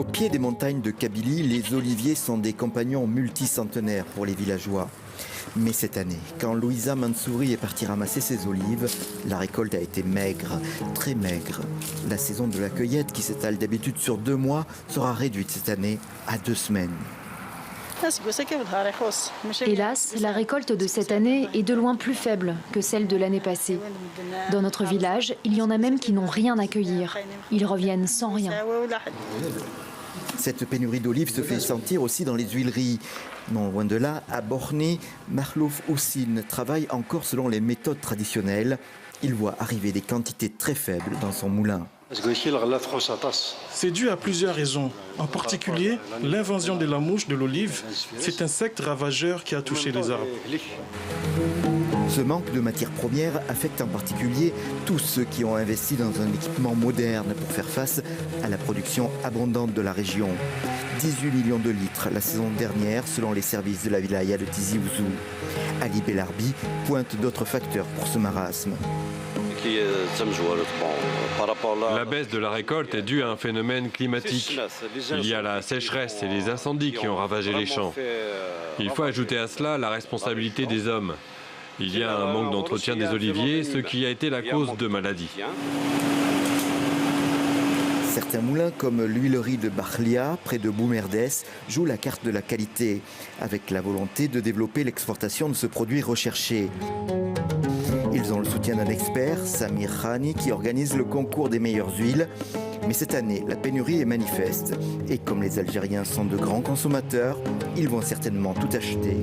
pied des montagnes de Kabylie, les oliviers sont des compagnons multicentenaires pour les villageois. Mais cette année, quand Louisa Mansouri est partie ramasser ses olives, la récolte a été maigre, très maigre. La saison de la cueillette, qui s'étale d'habitude sur 2 mois, sera réduite cette année à 2 semaines. Hélas, la récolte de cette année est de loin plus faible que celle de l'année passée. Dans notre village, il y en a même qui n'ont rien à cueillir. Ils reviennent sans rien. Cette pénurie d'olives se fait sentir aussi dans les huileries. Non loin de là, à Borné, Mahlouf Houssine travaille encore selon les méthodes traditionnelles. Il voit arriver des quantités très faibles dans son moulin. C'est dû à plusieurs raisons. En particulier, l'invasion de la mouche de l'olive, cet insecte ravageur qui a touché les arbres. Ce manque de matières premières affecte en particulier tous ceux qui ont investi dans un équipement moderne pour faire face à la production abondante de la région. 18 millions de litres la saison dernière selon les services de la wilaya de Tizi Ouzou. Ali Bellarbi pointe d'autres facteurs pour ce marasme. La baisse de la récolte est due à un phénomène climatique. Il y a la sécheresse et les incendies qui ont ravagé les champs. Il faut ajouter à cela la responsabilité des hommes. Il y a un manque d'entretien des oliviers, ce qui a été la cause de maladies. Certains moulins, comme l'huilerie de Bakhlia, près de Boumerdès, jouent la carte de la qualité, avec la volonté de développer l'exportation de ce produit recherché. Ils ont le soutien d'un expert, Samir Khani, qui organise le concours des meilleures huiles. Mais cette année, la pénurie est manifeste. Et comme les Algériens sont de grands consommateurs, ils vont certainement tout acheter.